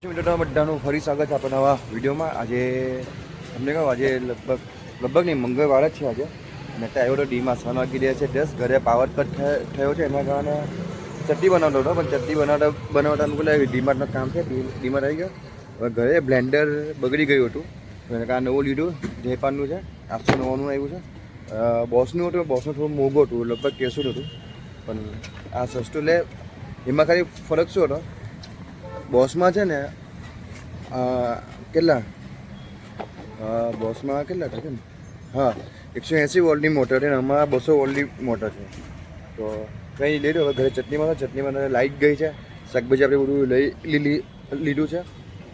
મિત્રો બધાનું ફરી સ્વાગત છે આપણા નવા વિડીયોમાં. આજે તમને કહું આજે લગભગ નહીં મંગળવાર જ છે આજે. અને ત્યાં આવ્યો તો ડીમાં 3 વાગી રહ્યા છે 10. ઘરે પાવર કટ થયો છે એના કારણે ચટણી બનાવતો હતો, પણ ચટણી બનાવતા પેલા ડીમાર્ટનું કામ છે, ડીમાર્ટ આવી ગયો. હવે ઘરે બ્લેન્ડર બગડી ગયું હતું તો એના કારણે નવું લીધું. જયપાનનું છે, 809નું આવ્યું છે. બોસનું હતું, બોસનું થોડું મોંઘું હતું, લગભગ 63 હતું, પણ આ સસ્તું લે. એમાં ખાલી ફરક શું હતો, બોસમાં છે ને બોસમાં કેટલા છે ને, હા 180 વોલ્ટની મોટર છે ને અમારા 200 વોલ્ટની મોટર છે. તો કંઈ લઈ લો. હવે ઘરે ચટણીમાં લાઇટ ગઈ છે, શાકભાજી આપણે બધું લીધું છે.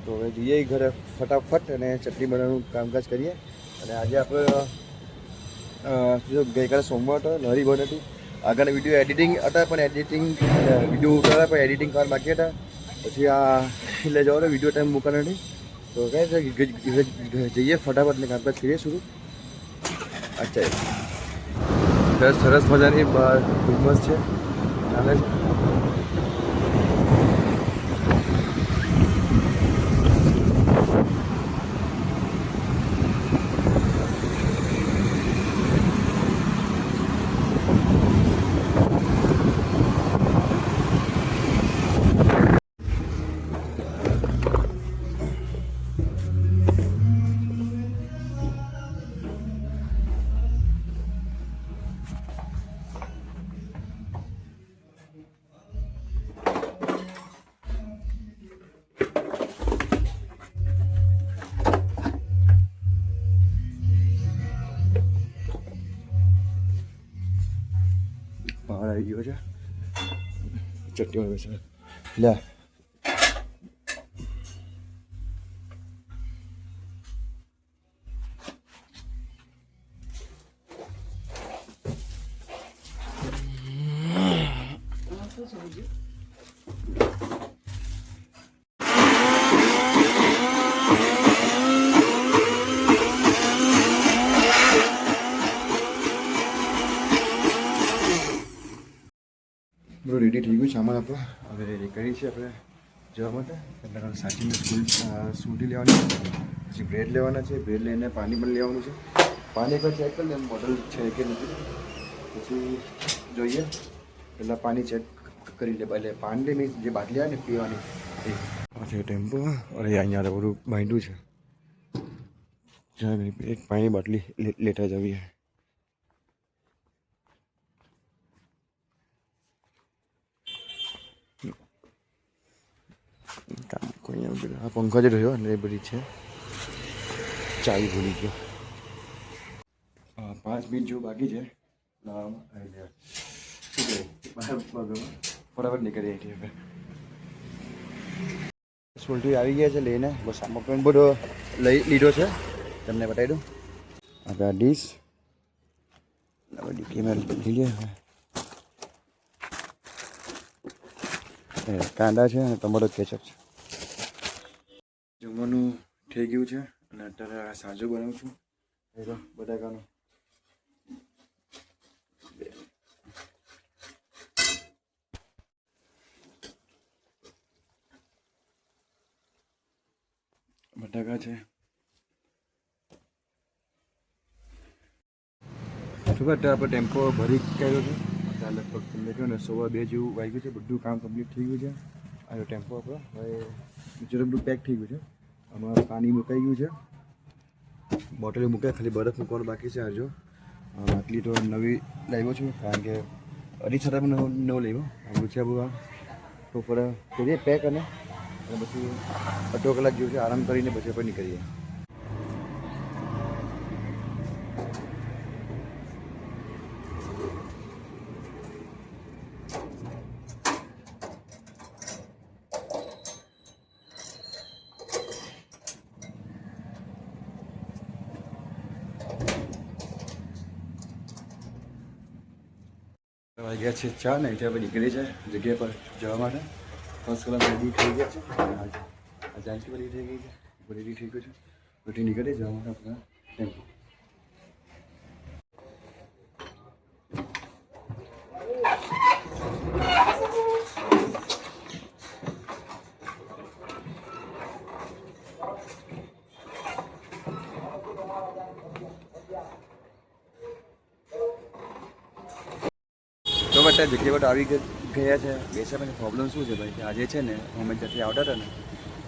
તો હવે જઈએ ઘરે ફટાફટ અને ચટણી બનાવવાનું કામકાજ કરીએ. અને આજે આપણે ગઈકાલે સોમવાર હતો, નરી બંધ હતી. આગળના વિડીયો એડિટિંગ હતા, પણ વિડીયો ઉતાર્યા પણ એડિટિંગ કરવા બાકી હતા. પછી આ એટલે જવાનો વિડીયો ટાઈમ મૂકવાનો નથી. તો કાંઈ જઈએ ફટાફટ ને કામકાજ કરીએ શરૂ. અચ્છા સરસ મજાની બહાર ધુમ્મસ છે, ચાલે છે. બહાર આવી ગયો છે ચટણીમાં બેસે લે. બધું રેડી થઈ ગયું સામાન આપણો. હવે રેડી કરી છે આપણે જવા માટે. એટલે સાચીને સ્કૂટી લેવાની છે, પછી બ્રેડ લેવાના છે, બ્રેડ લઈને પાણી પણ લેવાનું છે. પાણી એકવાર ચેક કરી લે બોટલ છે કે નથી, પછી જોઈએ. પહેલાં પાણી ચેક કરી લે, એટલે પાણી મીન્સ જે બાટલી આવે ને પીવાની એ છે ટેમ્પો. અરે અહીંયા બધું બાંધ્યું છે, એક પાણી બાટલી લેતા જવીએ. કોઈ આ પંખા જ રહ્યો ને એ બધી છે. ચાવી ભૂલી ગયો. 5 મિનિટ જેવું બાકી છે. ફટાફટ નીકળી હતી હવે. સ્કૂલથી આવી ગયા છે લઈને. બસ આમાં પણ બધો લીધો છે, તમને બતાવી દઉં. આપણે ડીશ ડીકીમાં લઈએ. કાંદા છે અને ટમાટો કેચઅપ છે. જમવાનું થઈ ગયું છે અને અત્યારે સાંજુ બનાવું છું બટાકાનું. બટાકા છે. શું આપણે ટેમ્પો ભરી કાઢ્યો છે. અત્યારે લગભગ તમને કહ્યું ને 1:15 જેવું વાગ્યું છે. બધું કામ કમ્પ્લીટ થઈ ગયું છે. આ ટેમ્પો આપણો હવે બીજું બધું પેક થઈ ગયું છે. આમાં પાણી મુકાઈ ગયું છે, બોટલ મુકાય, ખાલી બરફ મૂકવાનું બાકી છે. હજુ આટલી તો નવી લાવ્યો છું, કારણ કે અઢી છતાં નવો લાવ્યો. આમ છે બધું તો પર કરીએ પેક અને પછી અડધો કલાક જેવું છે આરામ કરીને પછી આપણે નીકળીએ. વાગ્યા છે 4 ને એટલે નીકળી છે જગ્યા પર જવા માટે. ફર્સ્ટ ક્લાસ રેડી થઈ ગયા છે. જાનકી રેડી થઈ ગઈ છે, રેડી થઈ ગયું છે. બધી નીકળી જવા માટે આપણા ટેમ્પો. માટે જગ્યા પર આવી ગયા છે. બેસા પછી પ્રોબ્લેમ શું છે ભાઈ કે આજે છે ને અમે જ્યાંથી આવતા હતા ને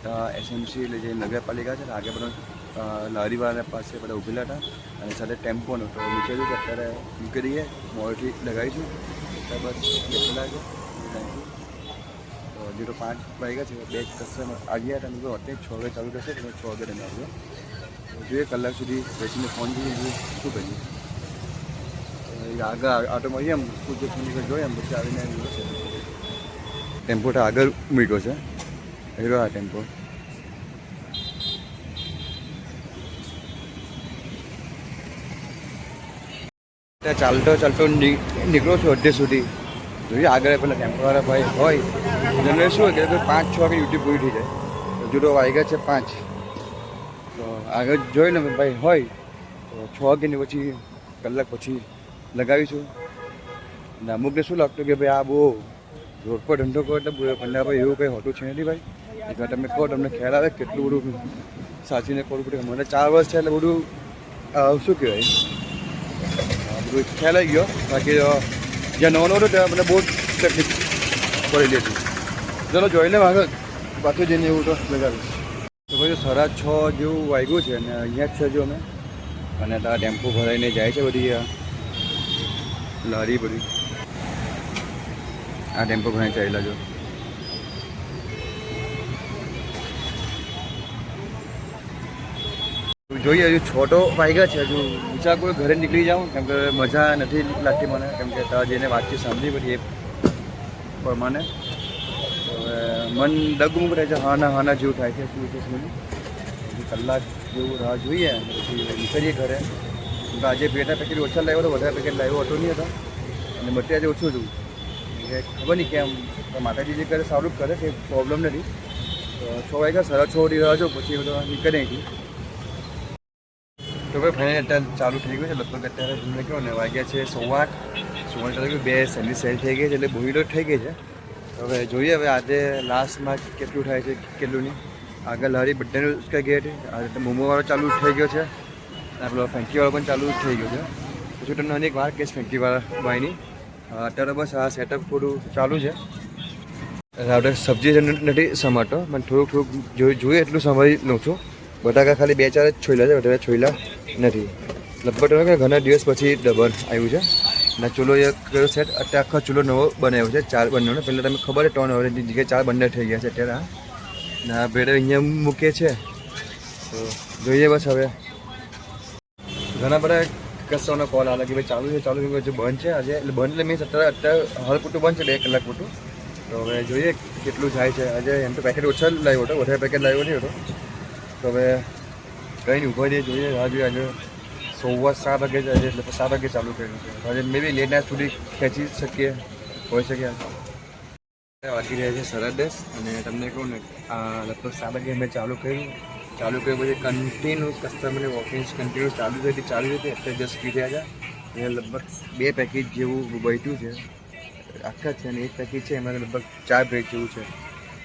તો એસએમસી એટલે જે નગરપાલિકા છે ને આગળ બધા લારીવાળા પાસે બધા ઊભેલા હતા અને સાથે ટેમ્પોનો તો વિચાર્યું કે અત્યારે મૂકી દઈએ મોડથી લગાવીશું તો બસ બેસેલા છે. તો હજી તો 5 વાગ્યા છે. 2 કસ્ટમર આવ્યા હતા તો અત્યારે 6 વાગે ચાલુ થશે તો 6 વાગે તમે આવજો. જોઈએ કલાક સુધી બેસીને ફોન જોઈએ શું કરીએ. આગળ આટો મળીએ એમ પૂછે જોઈએ એમ પછી આવીને છે ટેમ્પો તો આગળ મૂક્યો છે. હીરો આ ટેમ્પો ચાલતો નીકળો છું અડધે સુધી. જોઈએ આગળ પેલા ટેમ્પોવાળા ભાઈ હોય જેમને શું હોય કે 5-6 વાગે યુટ્યુબ પૂરી થઈ જાય. હજુ તો વાગ્યા છે 5 તો આગળ જોઈ ને ભાઈ હોય તો 6 વાગ્યાની પછી કલાક પછી લગાવીશું. અને અમુકને શું લાગતું કે ભાઈ આ બહુ રોડ પર ધંધો કરો એટલે પંડા ભાઈ એવું કંઈ હોતું છે નથી ભાઈ. એટલે તમે કહો તમને ખ્યાલ આવે કેટલું બધું સાચીને કરવું પડે. મને 4 વર્ષ છે એટલે બધું શું કહેવાય બધું ખ્યાલ આવી ગયો. બાકી જ્યાં નવો હતો ત્યાં મને બહુ તકલીફ પડેલી હતી. ચલો જોઈને આગળ પાછું જઈને એવું તો લગાવીશ. તો ભાઈ 6:30 જેવું વાગ્યું છે અને અહીંયા જ છે જો અમે અને ત્યાં ટેમ્પો ભરાઈને જાય છે બધી લારી બધી. આ ટેમ્પો ભરાઈને ચાલેલા જો જોઈએ. હજુ 6 તો વાગ્યા છે. હજુ વિચાર કોઈ ઘરે નીકળી જાઉં કેમ કે મજા નથી લાગતી મને કેમ કે ત્યાં જઈને વાતચીત સાંભળી બધી એ પ્રમાણે હવે મન ડગમું રહે છે. હાના જેવું થાય છે. શું છે શું નહીં. કલાક જેવું રાહ જોઈએ પછી નીકળીએ ઘરે. આજે 2 પેકેટ ઓછા લાવ્યો હતો વધારે પેકેટ લાવ્યો હતો નહીં હતો અને બધે આજે ઓછું હતું. ખબર નહીં કેમ માતાજી જે કરે સારું કરે કે પ્રોબ્લેમ નથી. તો 6 વાગ્યા 6:30 રાહ જો પછી બધા નીકળે અહીંથી. તો ભાઈ ફાઇનલ અત્યારે ચાલુ થઈ ગયું છે. લગભગ અત્યારે તમને કહો ને વાગ્યા છે 8:15 2 સર્વિસ સેલ થઈ ગઈ છે એટલે બહુ લોટ થઈ ગઈ છે. હવે જોઈએ હવે આજે લાસ્ટમાં કેટલું થાય છે કેટલું નહીં. આગળ લારી બધાનું ઉચકાઈ ગઈ હતી. આજે મોમોવાળો ચાલુ થઈ ગયો છે. આપણો ફેન્કીવાળો પણ ચાલુ થઈ ગયો છે. પછી તમને અનેક વાર કેસ ફેન્કીવાળા ભાઈની અત્યારે બસ આ સેટઅપ થોડું ચાલુ છે. આપણે સબ્જી નથી સમાતો પણ થોડુંક જોઈએ એટલું સંભાળી લઉં છું. બટાકા ખાલી 2-4 જ છોયલા છે. વધારે છોયલા નથી. લગભગ ઘણા દિવસ પછી ડબલ આવ્યું છે અને ચૂલો એક કયો સેટ અત્યારે આખો ચૂલો નવો બનાવ્યો છે 4 બંનેનો. પહેલાં તમે ખબર છે 3 હવે જગ્યાએ 4 બંને થઈ ગયા છે અત્યારે. ને આ ભેડે અહીંયા મૂકે છે તો જોઈએ બસ. હવે ઘણા બધા કસ્ટમરનો કોલ આવે કે ભાઈ ચાલુ છે હજુ બંધ છે આજે. એટલે બંધ એટલે મીન્સ અત્યારે હાલ પૂરતું બંધ છે 2 કલાક પૂરતું. તો હવે જોઈએ કેટલું થાય છે. આજે એમ તો પેકેટ ઓછા લાવ્યો હતો વધારે પેકેટ લાવ્યો નહીં હતો. તો હવે કંઈ નહીં ઉભા રહીએ જોઈએ. આજે 7 વાગે જ આજે એટલે 7 વાગે ચાલુ કર્યું છે. આજે મે બી લેટ નાઇટ સુધી ખેંચી શકીએ હોઈ શકે. વાગી રહ્યા છે 10:30 અને તમને કહું ને આ લગભગ 7 વાગે મેં ચાલુ કર્યું પછી કન્ટિન્યુ કસ્ટમરને વોકિંગ્સ કન્ટિન્યુ ચાલુ હતી અત્યારે જસ્ટ ફ્રી થયા છે. એ લગભગ 2 પેકેજ જેવું બચ્યું છે આખા છે અને 1 પેકેજ છે એમાં લગભગ 4 બ્રેક જેવું છે.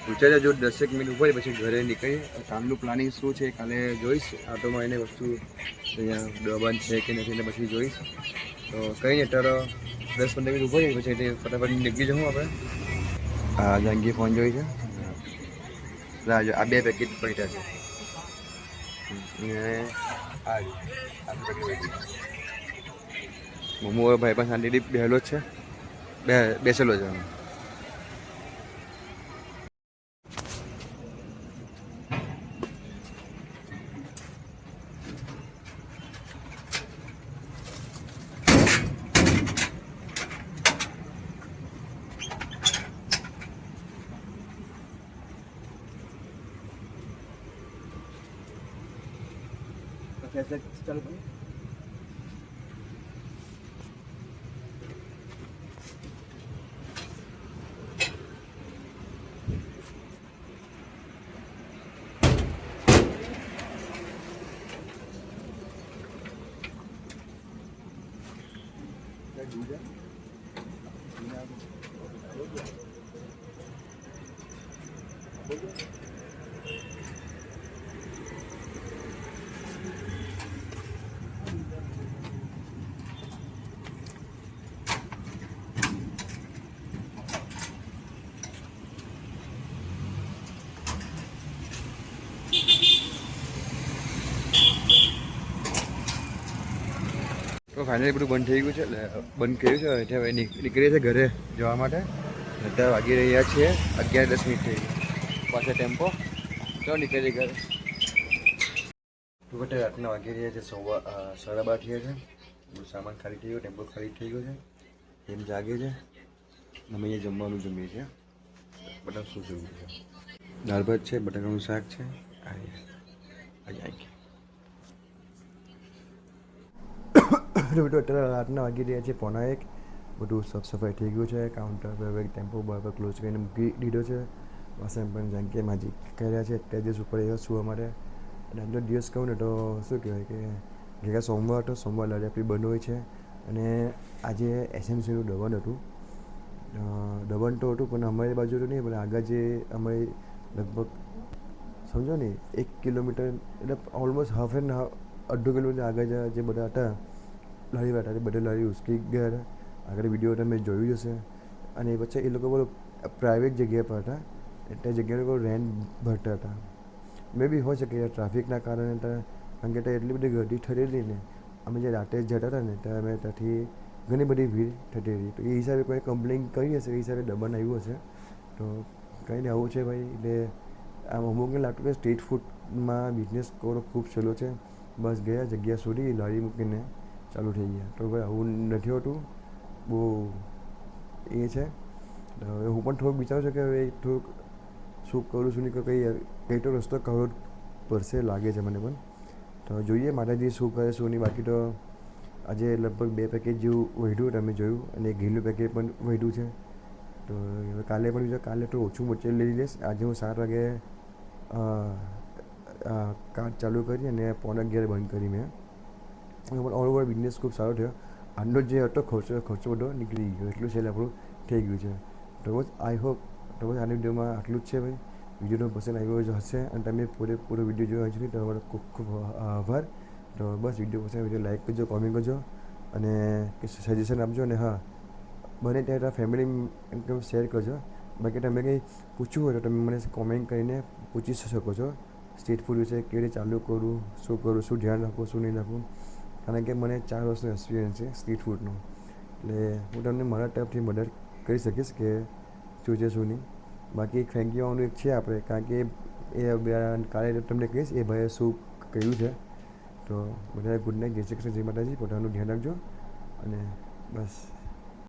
વિચાર્યા જો 10 મિનિટ ઉભા પછી ઘરે નીકળીએ. કાલનું પ્લાનિંગ શું છે કાલે જોઈશ. આટોમાં એને વસ્તુ અહીંયા બંધ છે કે નથી એટલે પછી જોઈશ. તો કંઈ નહીં અત્યારે 10-15 મિનિટ ઉભા રહીએ પછી એટલે ફટાફટ નીકળી જવું આપણે. આ જંગી ફોન જોઈ છે. આ 2 પેકેટ પડ્યા છે મોમો ભાઈ પણ શાંતિથી બેહેલો જ છે બેસેલો છે. ચાલો ભાઈ ફાઇનલી બધું બંધ થઈ ગયું છે, એટલે બંધ કર્યું છે. એટલે હવે નીકળીએ છીએ ઘરે જવા માટે. અત્યારે વાગી રહ્યા છીએ 11:10 થઈ ગઈ. પાછા ટેમ્પો તો નીકળી ઘરે. તો અત્યારે રાતના વાગી રહ્યા છે 12:30 થયા છે. બધું સામાન ખાલી થઈ ગયો, ટેમ્પો ખાલી થઈ ગયો છે. એમ જાગે છે. અમે અહીંયા જમવાનું જમીએ છીએ. બટાકા શું જોવું છે, દાળ ભાત છે, બટાકાનું શાક છે. અત્યારે રાતના વાગી રહ્યા છે 1:45. બધું સાફ સફાઈ થઈ ગયું છે. કાઉન્ટર પર ટેમ્પો બરાબર ક્લોઝ કરીને મૂકી દીધો છે. વાસણ પણ જાંકે માજી કર્યા છે. અત્યારે દિવસ ઉપર એવા શું અમારે અને આજનો દિવસ કહું ને તો શું કહેવાય કે ગઈકાલ સોમવાર હતો. સોમવાર લારી બંધ હોય છે. અને આજે એસએમસીનું દબન હતું. દબન તો હતું પણ અમારી બાજુ તો નહીં, પણ આગળ જે અમારી લગભગ સમજો ને 1 કિલોમીટર એટલે ઓલમોસ્ટ અડધો કિલોમીટર આગળ જે બધા હતા લારીવાળા હતા, બધા લારી ઉસકી ગયા હતા. આગળ વિડીયો તમે જોયું જશે. અને પછી એ લોકો બધું પ્રાઇવેટ જગ્યા પર હતા, એટલે જગ્યા લોકો રેન્ટ ભરતા હતા. મે બી હોય શકે ટ્રાફિકના કારણે, કારણ કે એટલી બધી ગરદી થયેલી ને અમે જે રાતે જતા હતા ને ત્યારે અમે ત્યાંથી ઘણી બધી ભીડ થતી હતી. તો એ હિસાબે કોઈ કમ્પ્લેન કરી હશે, એ હિસાબે દબાણ આવ્યું હશે. તો કંઈ નહીં, આવું છે ભાઈ. એટલે આમ અમુકને લાગતું કે સ્ટ્રીટ ફૂડમાં બિઝનેસ કરવો ખૂબ સહેલો છે. બસ ગયા જગ્યા સુધી લારી મૂકીને ચાલુ થઈ ગયા. તો ભાઈ આવું નથી હોતું, બહુ એ છે. હવે હું પણ થોડુંક વિચારું છું કે હવે થોડુંક શું કરું, શું નહીં કરું, કંઈ તો રસ્તો કરવો પડશે લાગે છે મને પણ. તો જોઈએ માતાજી શું કરે શું નહીં. બાકી તો આજે લગભગ 2 પેકેજ જેવું વધ્યું તમે જોયું, અને ઘીનું પેકેજ પણ વધ્યું છે. તો હવે કાલે પણ બીજું, કાલે તો ઓછું મોચે લઈ લઈશ. આજે હું 7 વાગે કાર્ડ ચાલુ કરી અને 11:15 બંધ કરી મેં. પણ ઓલ ઓવર બિઝનેસ ખૂબ સારો થયો. આજનો જે હતો ખર્ચો બધો નીકળી ગયો, એટલું સેલ આપણું થઈ ગયું છે. તો બસ આઈ હોપ તો બસ આની વિડીયોમાં આટલું જ છે ભાઈ. વિડીયોનો પસંદ આવ્યો જ હશે અને તમે પૂરો વિડીયો જોયો હશે, તમારો ખૂબ ખૂબ આભાર. તો બસ વિડીયો પસંદ વિડીયો લાઈક કરજો, કોમેન્ટ કરજો અને સજેશન આપજો. અને હા, બને ત્યારે ફેમિલી શેર કરજો. બાકી તમે કંઈ પૂછવું હોય તો તમે મને કોમેન્ટ કરીને પૂછી શકો છો. સ્ટ્રીટ ફૂડ વિશે કેવી રીતે ચાલુ કરું, શું ધ્યાન રાખવું, શું નહીં રાખવું. કારણ કે મને 4 વર્ષનો એક્સપિરિયન્સ છે સ્ટ્રીટ ફૂડનો. એટલે હું તમને મારા તરફથી મદદ કરી શકીશ કે શું છે શું નહીં. બાકી એક થેન્ક યુ આવવાનું એક છે આપણે, કારણ કે એ કાલે તમને કહીશ એ ભાઈએ શું કહ્યું છે. તો બધાએ ગુડ નાઇટ, જય શ્રી કૃષ્ણ, જય માતાજી. પોતાનું ધ્યાન રાખજો અને બસ.